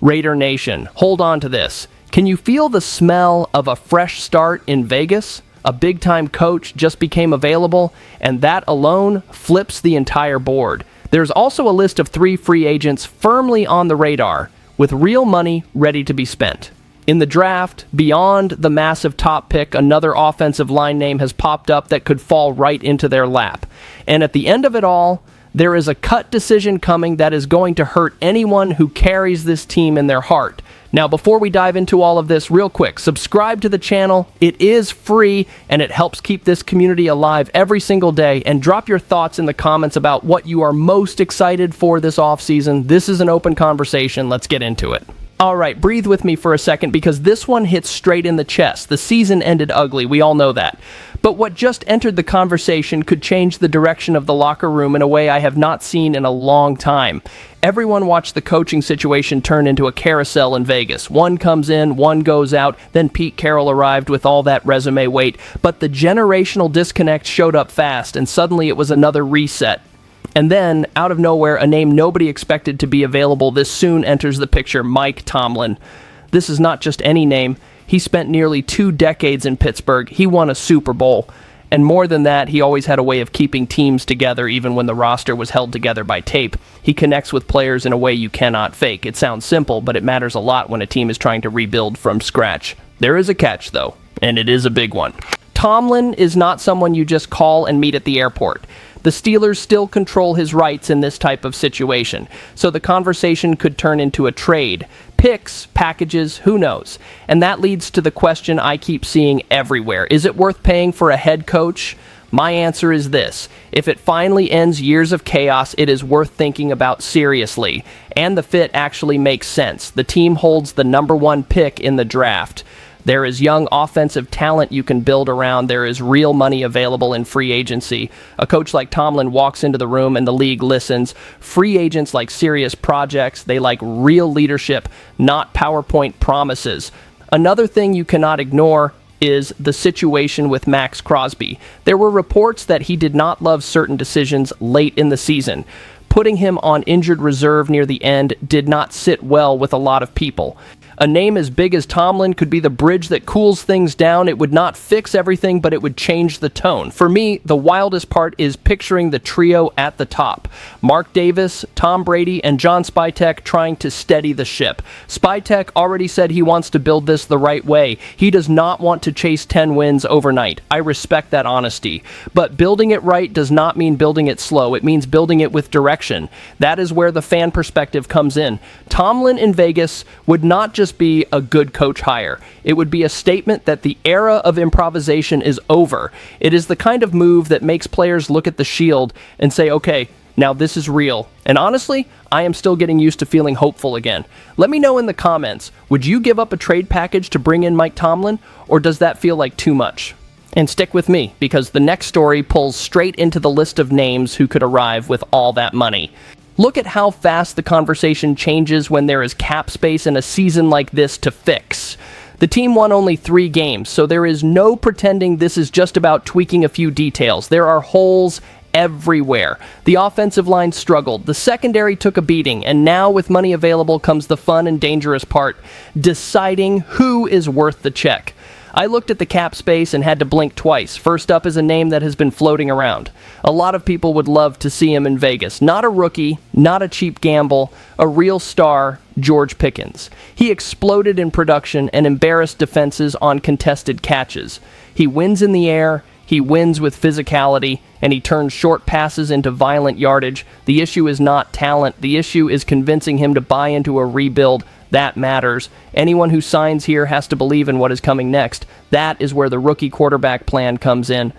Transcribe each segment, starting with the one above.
Raider Nation, hold on to this. Can you feel the smell of a fresh start in Vegas? A big-time coach just became available, and that alone flips the entire board. There's also a list of 3 free agents firmly on the radar, with real money ready to be spent. In the draft, beyond the massive top pick, another offensive line name has popped up that could fall right into their lap. And at the end of it all, there is a cut decision coming that is going to hurt anyone who carries this team in their heart. Now, before we dive into all of this, real quick, subscribe to the channel. It is free, and it helps keep this community alive every single day. And drop your thoughts in the comments about what you are most excited for this offseason. This is an open conversation. Let's get into it. All right, breathe with me for a second because this one hits straight in the chest. The season ended ugly. We all know that. But what just entered the conversation could change the direction of the locker room in a way I have not seen in a long time. Everyone watched the coaching situation turn into a carousel in Vegas. One comes in, one goes out, then Pete Carroll arrived with all that resume weight. But the generational disconnect showed up fast, and suddenly it was another reset. And then, out of nowhere, a name nobody expected to be available this soon enters the picture, Mike Tomlin. This is not just any name. He spent nearly 2 decades in Pittsburgh. He won a Super Bowl. And more than that, he always had a way of keeping teams together even when the roster was held together by tape. He connects with players in a way you cannot fake. It sounds simple, but it matters a lot when a team is trying to rebuild from scratch. There is a catch, though, and it is a big one. Tomlin is not someone you just call and meet at the airport. The Steelers still control his rights in this type of situation, so the conversation could turn into a trade. Picks, packages, who knows? And that leads to the question I keep seeing everywhere. Is it worth paying for a head coach? My answer is this. If it finally ends years of chaos, it is worth thinking about seriously. And the fit actually makes sense. The team holds the #1 pick in the draft. There is young offensive talent you can build around. There is real money available in free agency. A coach like Tomlin walks into the room and the league listens. Free agents like serious projects. They like real leadership, not PowerPoint promises. Another thing you cannot ignore is the situation with Max Crosby. There were reports that he did not love certain decisions late in the season. Putting him on injured reserve near the end did not sit well with a lot of people. A name as big as Tomlin could be the bridge that cools things down. It would not fix everything, but it would change the tone. For me, the wildest part is picturing the trio at the top. Mark Davis, Tom Brady, and John Spytek trying to steady the ship. Spytek already said he wants to build this the right way. He does not want to chase 10 wins overnight. I respect that honesty. But building it right does not mean building it slow. It means building it with direction. That is where the fan perspective comes in. Tomlin in Vegas would not just be a good coach hire. It would be a statement that the era of improvisation is over. It is the kind of move that makes players look at the shield and say, okay, now this is real. And honestly, I am still getting used to feeling hopeful again. Let me know in the comments, would you give up a trade package to bring in Mike Tomlin, or does that feel like too much? And stick with me, because the next story pulls straight into the list of names who could arrive with all that money. Look at how fast the conversation changes when there is cap space in a season like this to fix. The team won only 3 games, so there is no pretending this is just about tweaking a few details. There are holes everywhere. The offensive line struggled, the secondary took a beating, and now with money available comes the fun and dangerous part, deciding who is worth the check. I looked at the cap space and had to blink twice. First up is a name that has been floating around. A lot of people would love to see him in Vegas. Not a rookie, not a cheap gamble, a real star, George Pickens. He exploded in production and embarrassed defenses on contested catches. He wins in the air, he wins with physicality, and he turns short passes into violent yardage. The issue is not talent. The issue is convincing him to buy into a rebuild. That matters. Anyone who signs here has to believe in what is coming next. That is where the rookie quarterback plan comes in.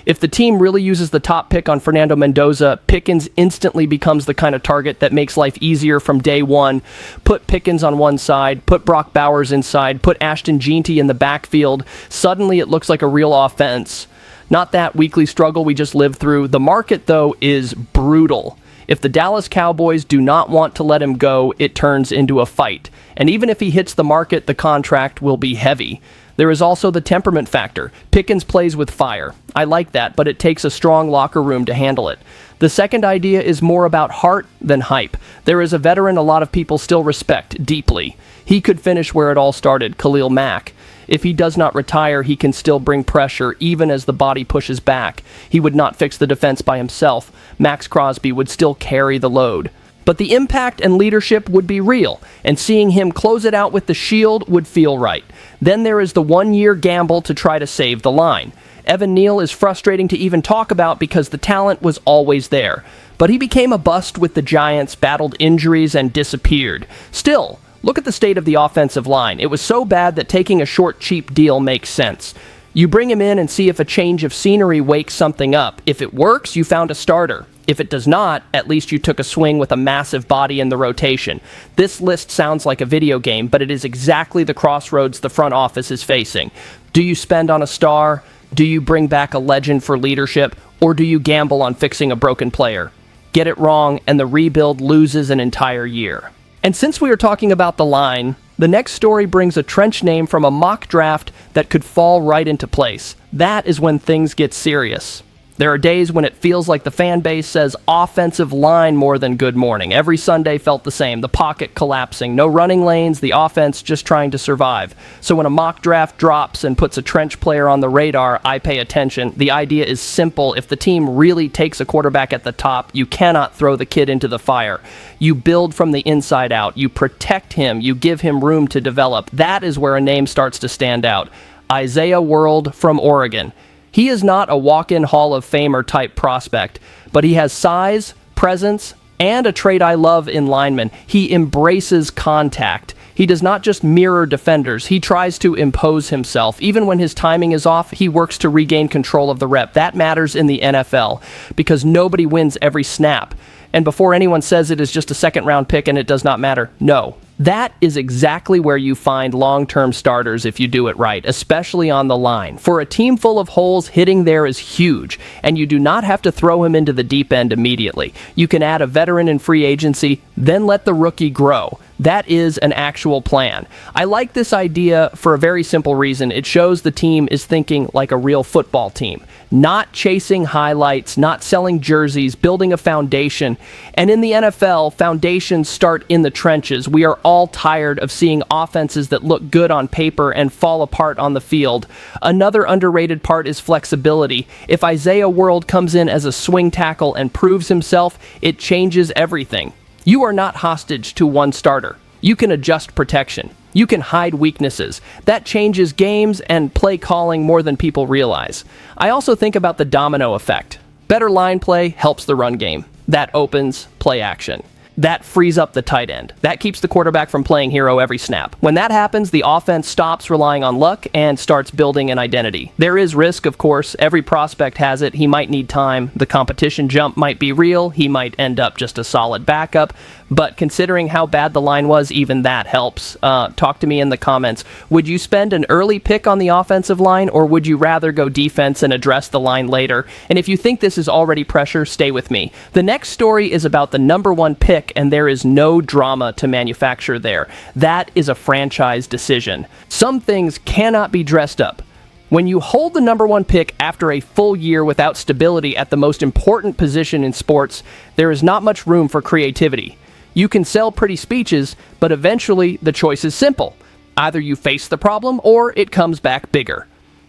If the team really uses the top pick on Fernando Mendoza, Pickens instantly becomes the kind of target that makes life easier from day one. Put Pickens on one side, put Brock Bowers inside, put Ashton Jeanty in the backfield. Suddenly it looks like a real offense. Not that weekly struggle we just lived through. The market, though, is brutal. If the Dallas Cowboys do not want to let him go, it turns into a fight. And even if he hits the market, the contract will be heavy. There is also the temperament factor. Pickens plays with fire. I like that, but it takes a strong locker room to handle it. The second idea is more about heart than hype. There is a veteran a lot of people still respect deeply. He could finish where it all started, Khalil Mack. If he does not retire, he can still bring pressure even as the body pushes back. He would not fix the defense by himself. Max Crosby would still carry the load. But the impact and leadership would be real, and seeing him close it out with the shield would feel right. Then there is the one-year gamble to try to save the line. Evan Neal is frustrating to even talk about because the talent was always there. But he became a bust with the Giants, battled injuries, and disappeared. Still, look at the state of the offensive line. It was so bad that taking a short, cheap deal makes sense. You bring him in and see if a change of scenery wakes something up. If it works, you found a starter. If it does not, at least you took a swing with a massive body in the rotation. This list sounds like a video game, but it is exactly the crossroads the front office is facing. Do you spend on a star? Do you bring back a legend for leadership? Or do you gamble on fixing a broken player? Get it wrong, and the rebuild loses an entire year. And since we are talking about the line, the next story brings a trench name from a mock draft that could fall right into place. That is when things get serious. There are days when it feels like the fan base says offensive line more than good morning. Every Sunday felt the same, the pocket collapsing, no running lanes, the offense just trying to survive. So when a mock draft drops and puts a trench player on the radar, I pay attention. The idea is simple. If the team really takes a quarterback at the top, you cannot throw the kid into the fire. You build from the inside out. You protect him. You give him room to develop. That is where a name starts to stand out. Isaiah World from Oregon. He is not a walk-in Hall of Famer type prospect, but he has size, presence, and a trait I love in linemen. He embraces contact. He does not just mirror defenders. He tries to impose himself. Even when his timing is off, he works to regain control of the rep. That matters in the NFL because nobody wins every snap. And before anyone says it is just a second-round pick and it does not matter, no. That is exactly where you find long-term starters if you do it right, especially on the line. For a team full of holes, hitting there is huge, and you do not have to throw him into the deep end immediately. You can add a veteran in free agency, then let the rookie grow. That is an actual plan. I like this idea for a very simple reason. It shows the team is thinking like a real football team. Not chasing highlights, not selling jerseys, building a foundation. And in the NFL, foundations start in the trenches. We are all tired of seeing offenses that look good on paper and fall apart on the field. Another underrated part is flexibility. If Isaiah World comes in as a swing tackle and proves himself, it changes everything. You are not hostage to one starter. You can adjust protection. You can hide weaknesses. That changes games and play calling more than people realize. I also think about the domino effect. Better line play helps the run game. That opens play action. That frees up the tight end. That keeps the quarterback from playing hero every snap. When that happens, the offense stops relying on luck and starts building an identity. There is risk, of course. Every prospect has it. He might need time. The competition jump might be real. He might end up just a solid backup. But considering how bad the line was, even that helps. Talk to me in the comments. Would you spend an early pick on the offensive line, or would you rather go defense and address the line later? And if you think this is already pressure, stay with me. The next story is about the number one pick, and there is no drama to manufacture there. That is a franchise decision. Some things cannot be dressed up. When you hold the number one pick after a full year without stability at the most important position in sports, there is not much room for creativity. You can sell pretty speeches, but eventually the choice is simple. Either you face the problem or it comes back bigger.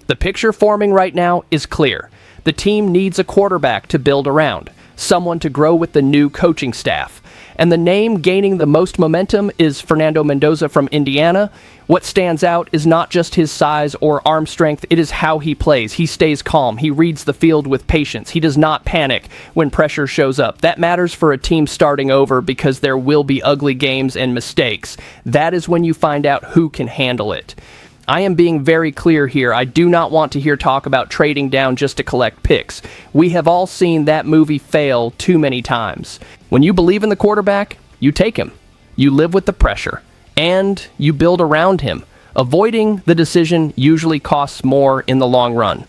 The picture forming right now is clear. The team needs a quarterback to build around, someone to grow with the new coaching staff. And the name gaining the most momentum is Fernando Mendoza from Indiana. What stands out is not just his size or arm strength, it is how he plays. He stays calm. He reads the field with patience. He does not panic when pressure shows up. That matters for a team starting over because there will be ugly games and mistakes. That is when you find out who can handle it. I am being very clear here. I do not want to hear talk about trading down just to collect picks. We have all seen that movie fail too many times. When you believe in the quarterback, you take him. You live with the pressure. And you build around him. Avoiding the decision usually costs more in the long run.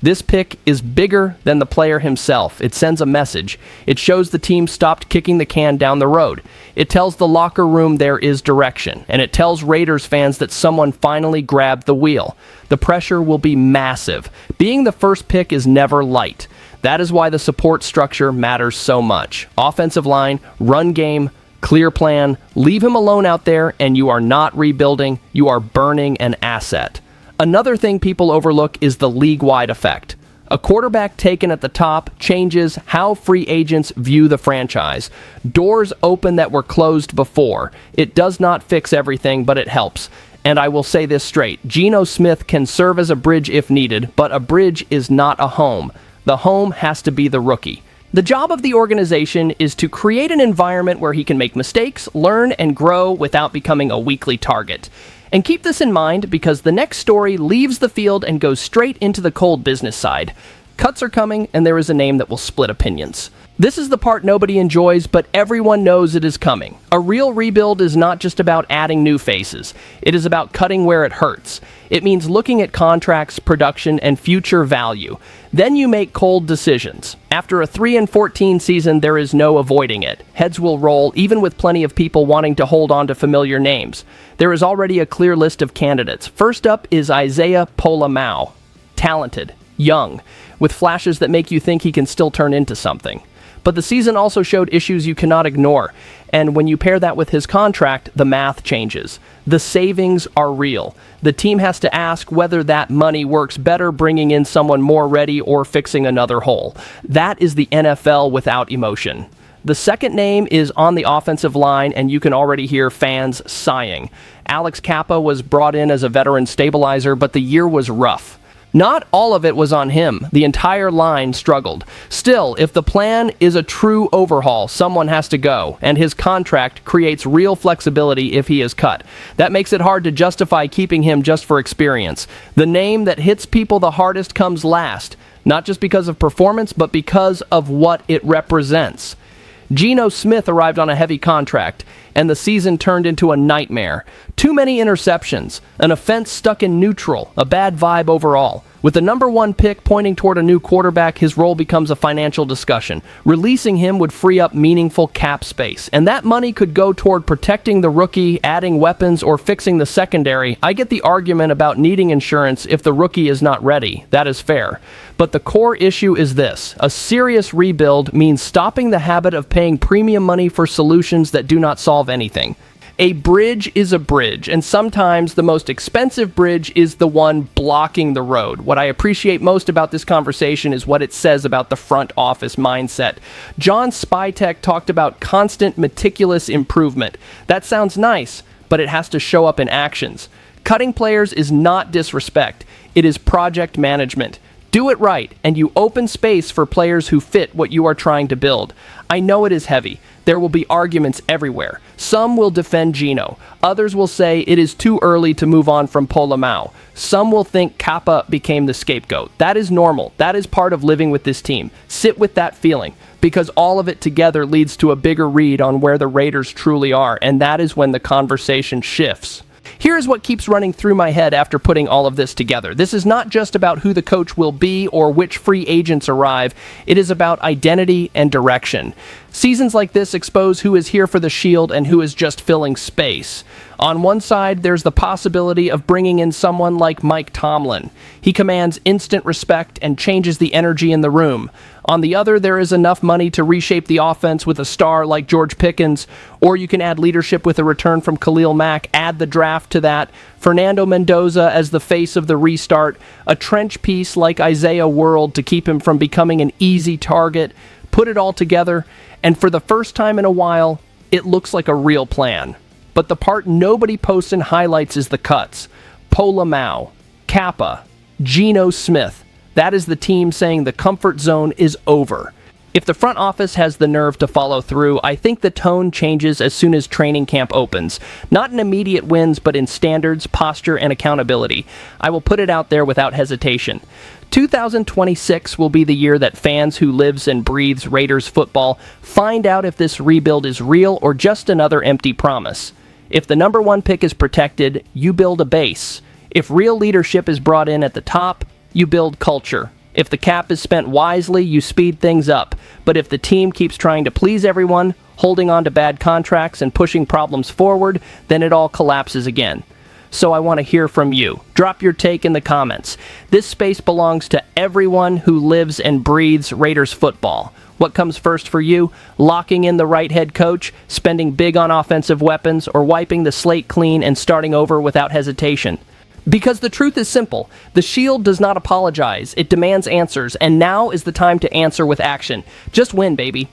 This pick is bigger than the player himself. It sends a message. It shows the team stopped kicking the can down the road. It tells the locker room there is direction, and it tells Raiders fans that someone finally grabbed the wheel. The pressure will be massive. Being the first pick is never light. That is why the support structure matters so much. Offensive line, run game, clear plan, leave him alone out there, and you are not rebuilding, you are burning an asset. Another thing people overlook is the league-wide effect. A quarterback taken at the top changes how free agents view the franchise. Doors open that were closed before. It does not fix everything, but it helps. And I will say this straight, Geno Smith can serve as a bridge if needed, but a bridge is not a home. The home has to be the rookie. The job of the organization is to create an environment where he can make mistakes, learn, and grow without becoming a weekly target. And keep this in mind because the next story leaves the field and goes straight into the cold business side. Cuts are coming, and there is a name that will split opinions. This is the part nobody enjoys, but everyone knows it is coming. A real rebuild is not just about adding new faces. It is about cutting where it hurts. It means looking at contracts, production, and future value. Then you make cold decisions. After a 3-14 season, there is no avoiding it. Heads will roll, even with plenty of people wanting to hold on to familiar names. There is already a clear list of candidates. First up is Isaiah Pola-Mao. Talented, young, with flashes that make you think he can still turn into something. But the season also showed issues you cannot ignore, and when you pair that with his contract, the math changes. The savings are real. The team has to ask whether that money works better bringing in someone more ready or fixing another hole. That is the NFL without emotion. The second name is on the offensive line, and you can already hear fans sighing. Alex Kappa was brought in as a veteran stabilizer, but the year was rough. Not all of it was on him. The entire line struggled. Still, if the plan is a true overhaul, someone has to go, and his contract creates real flexibility if he is cut. That makes it hard to justify keeping him just for experience. The name that hits people the hardest comes last, not just because of performance, but because of what it represents. Geno Smith arrived on a heavy contract, and the season turned into a nightmare. Too many interceptions, an offense stuck in neutral, a bad vibe overall. With the number one pick pointing toward a new quarterback, his role becomes a financial discussion. Releasing him would free up meaningful cap space, and that money could go toward protecting the rookie, adding weapons, or fixing the secondary. I get the argument about needing insurance if the rookie is not ready. That is fair. But the core issue is this. A serious rebuild means stopping the habit of paying premium money for solutions that do not solve anything. A bridge is a bridge, and sometimes the most expensive bridge is the one blocking the road. What I appreciate most about this conversation is what it says about the front office mindset. John Spytek talked about constant, meticulous improvement. That sounds nice, but it has to show up in actions. Cutting players is not disrespect. It is project management. Do it right, and you open space for players who fit what you are trying to build. I know it is heavy. There will be arguments everywhere. Some will defend Geno. Others will say it is too early to move on from Pola-Mao. Some will think Kappa became the scapegoat. That is normal. That is part of living with this team. Sit with that feeling, because all of it together leads to a bigger read on where the Raiders truly are, and that is when the conversation shifts. Here is what keeps running through my head after putting all of this together. This is not just about who the coach will be or which free agents arrive. It is about identity and direction. Seasons like this expose who is here for the shield and who is just filling space. On one side, there's the possibility of bringing in someone like Mike Tomlin. He commands instant respect and changes the energy in the room. On the other, there is enough money to reshape the offense with a star like George Pickens, or you can add leadership with a return from Khalil Mack, add the draft to that, Fernando Mendoza as the face of the restart, a trench piece like Isaiah World to keep him from becoming an easy target. Put it all together, and for the first time in a while, it looks like a real plan. But the part nobody posts in highlights is the cuts. Pola-Mao, Kappa, Geno Smith. That is the team saying the comfort zone is over. If the front office has the nerve to follow through, I think the tone changes as soon as training camp opens. Not in immediate wins, but in standards, posture, and accountability. I will put it out there without hesitation. 2026 will be the year that fans who lives and breathes Raiders football find out if this rebuild is real or just another empty promise. If the number one pick is protected, you build a base. If real leadership is brought in at the top, you build culture. If the cap is spent wisely, you speed things up. But if the team keeps trying to please everyone, holding on to bad contracts and pushing problems forward, then it all collapses again. So I want to hear from you. Drop your take in the comments. This space belongs to everyone who lives and breathes Raiders football. What comes first for you? Locking in the right head coach, spending big on offensive weapons, or wiping the slate clean and starting over without hesitation? Because the truth is simple. The Shield does not apologize. It demands answers, and now is the time to answer with action. Just win, baby.